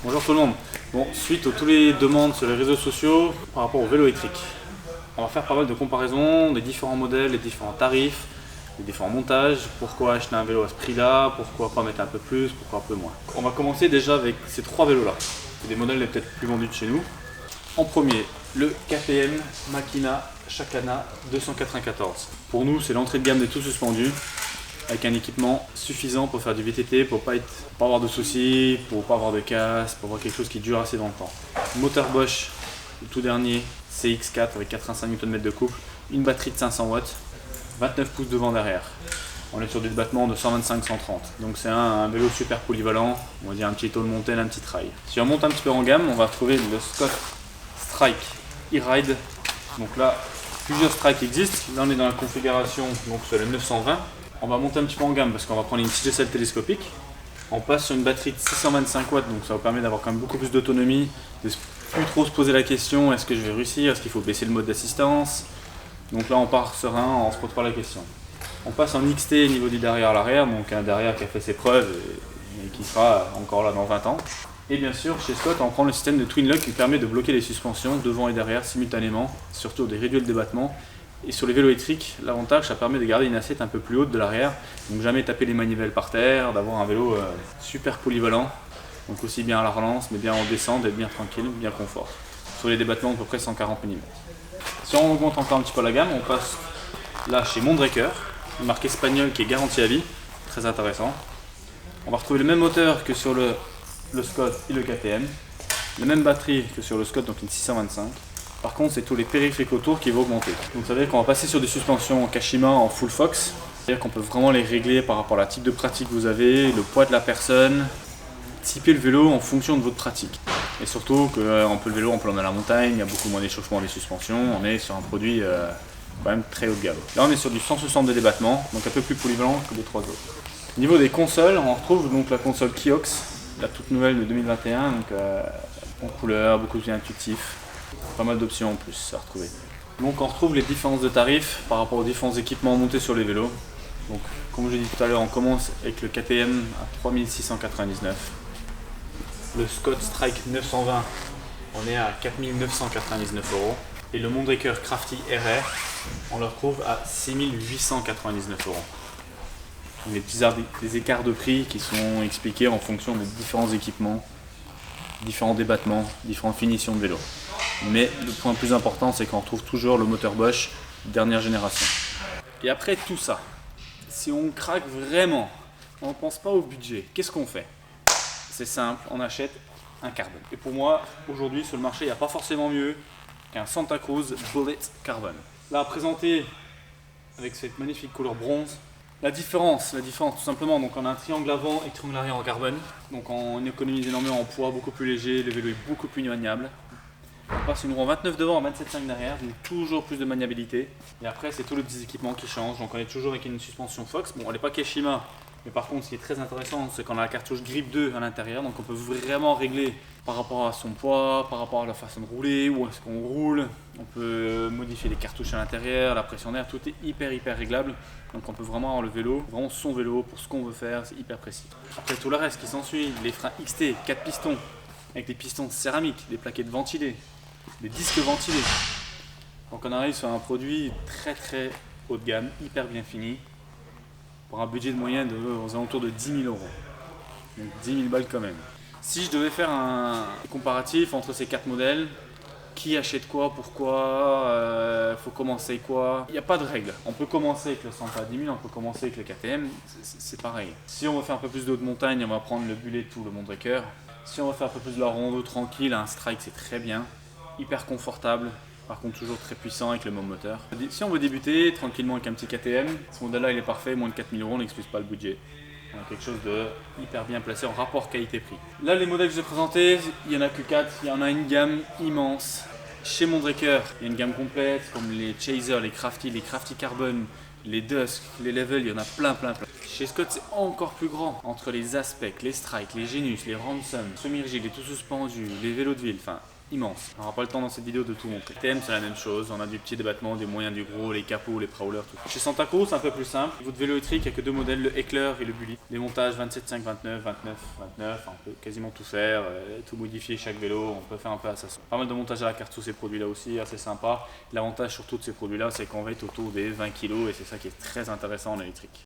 Bonjour tout le monde. Bon, suite à toutes les demandes sur les réseaux sociaux par rapport au vélo électrique, on va faire pas mal de comparaisons des différents modèles, des différents tarifs, des différents montages. Pourquoi acheter un vélo à ce prix-là, pourquoi pas mettre un peu plus, pourquoi un peu moins. On va commencer déjà avec ces trois vélos-là. C'est des modèles les peut-être plus vendus de chez nous. En premier, le KTM Makina Chakana 294. Pour nous, c'est l'entrée de gamme des tout suspendus, avec un équipement suffisant pour faire du VTT, pour pas avoir de soucis, pour pas avoir de casse, pour avoir quelque chose qui dure assez dans le temps. Moteur Bosch, le tout dernier, CX4 avec 85 Nm de couple, une batterie de 500 watts, 29 pouces devant derrière. On est sur des battements de 125-130. Donc c'est un vélo super polyvalent, on va dire un petit tall mountain, un petit trail. Si on monte un petit peu en gamme, on va retrouver le Scott Strike E-Ride. Donc là, plusieurs strikes existent. Là on est dans la configuration, donc c'est le 920. On va monter un petit peu en gamme parce qu'on va prendre une petite aisselle télescopique. On passe sur une batterie de 625 watts, donc ça vous permet d'avoir quand même beaucoup plus d'autonomie, de plus trop se poser la question est-ce que je vais réussir, est-ce qu'il faut baisser le mode d'assistance. Donc là on part serein, on se pose pas la question. On passe en XT au niveau du derrière à l'arrière, donc un derrière qui a fait ses preuves et qui sera encore là dans 20 ans. Et bien sûr, chez Scott, on prend le système de Twin Lock qui permet de bloquer les suspensions devant et derrière simultanément, surtout de réduire le débattement. Et sur les vélos électriques, l'avantage, ça permet de garder une assiette un peu plus haute de l'arrière, donc jamais taper les manivelles par terre, d'avoir un vélo super polyvalent, donc aussi bien à la relance, mais bien en descente, d'être bien tranquille, bien confort. Sur les débattements de à peu près 140 mm. Si on augmente encore un petit peu la gamme, on passe là chez Mondraker, une marque espagnole qui est garantie à vie, très intéressant. On va retrouver le même moteur que sur le Scott et le KTM, la même batterie que sur le Scott, donc une 625. Par contre, c'est tous les périphériques autour qui vont augmenter. Donc ça veut dire qu'on va passer sur des suspensions Kashima en full fox. C'est-à-dire qu'on peut vraiment les régler par rapport à la type de pratique que vous avez, le poids de la personne, typer le vélo en fonction de votre pratique. Et surtout qu'on peut le vélo, on peut l'emmener à la montagne, il y a beaucoup moins d'échauffement des suspensions, on est sur un produit quand même très haut de gamme. Là on est sur du 160 de débattement, donc un peu plus polyvalent que les trois autres. Au niveau des consoles, on retrouve donc la console Kiox, la toute nouvelle de 2021, donc en couleur, beaucoup plus intuitif. Pas mal d'options en plus à retrouver. Donc on retrouve les différences de tarifs par rapport aux différents équipements montés sur les vélos. Donc comme je l'ai dit tout à l'heure, on commence avec le KTM à 3699. Le Scott Strike 920, on est à 4999 €. Et le Mondraker Crafty RR, on le retrouve à 6899 €. Des écarts de prix qui sont expliqués en fonction des différents équipements, différents débattements, différentes finitions de vélo. Mais le point le plus important, c'est qu'on retrouve toujours le moteur Bosch dernière génération. Et après tout ça, si on craque vraiment, on ne pense pas au budget, qu'est-ce qu'on fait? C'est simple, on achète un carbone. Et pour moi, aujourd'hui sur le marché, il n'y a pas forcément mieux qu'un Santa Cruz Bullet Carbon. Là, présenté avec cette magnifique couleur bronze. La différence tout simplement, donc on a un triangle avant et un triangle arrière en carbone. Donc on économise énormément en poids, beaucoup plus léger, le vélo est beaucoup plus maniable. On passe une roue en 29 devant, en 27,5 derrière, donc toujours plus de maniabilité. Et après, c'est tous les petits équipements qui changent. Donc on est toujours avec une suspension Fox. Bon, elle n'est pas Kashima, mais par contre, ce qui est très intéressant, c'est qu'on a la cartouche Grip 2 à l'intérieur. Donc on peut vraiment régler par rapport à son poids, par rapport à la façon de rouler, où est-ce qu'on roule. On peut modifier les cartouches à l'intérieur, la pression d'air, tout est hyper réglable. Donc on peut vraiment avoir le vélo, vraiment son vélo pour ce qu'on veut faire, c'est hyper précis. Après tout le reste qui s'ensuit, les freins XT, 4 pistons, avec des pistons céramiques, des plaquettes ventilées, des disques ventilés. Donc on arrive sur un produit très haut de gamme, hyper bien fini, pour un budget de moyenne aux alentours de 10 000 €. Donc 10 000 balles quand même. Si je devais faire un comparatif entre ces quatre modèles, qui achète quoi, pourquoi, faut commencer quoi, il n'y a pas de règle. On peut commencer avec le Santa 10 000, on peut commencer avec le KTM, c'est pareil. Si on veut faire un peu plus de haute montagne, on va prendre le Bullet ou le Mondraker. Si on veut faire un peu plus de la rando tranquille, un Strike c'est très bien. Hyper confortable, par contre toujours très puissant avec le même moteur. Si on veut débuter tranquillement avec un petit KTM, ce modèle là il est parfait, moins de 4 000 €, on n'excuse pas le budget. On a quelque chose de hyper bien placé en rapport qualité-prix. Là les modèles que je vais présenter, il y en a que 4, il y en a une gamme immense. Chez Mondraker, il y a une gamme complète comme les Chaser, les Crafty Carbon, les Dusk, les Level, il y en a plein. Chez Scott, c'est encore plus grand. Entre les Aspect, les Strike, les Genius, les Ransom, semi-rigides, les tout suspendus, les vélos de ville, enfin, immense. On n'aura pas le temps dans cette vidéo de tout montrer. TM c'est la même chose, on a du petit débattement, du moyen, du gros, les capots, les prowlers, tout. Chez Santaco c'est un peu plus simple. Votre vélo électrique, il n'y a que deux modèles, le Heckler et le Bully. Des montages 27,5, 29, 29, 29, on peut quasiment tout faire, tout modifier chaque vélo, on peut faire un peu à sa sauce. Pas mal de montage à la carte sous ces produits là aussi, assez sympa. L'avantage surtout de ces produits là, c'est qu'on va être autour des 20 kg et c'est ça qui est très intéressant en électrique.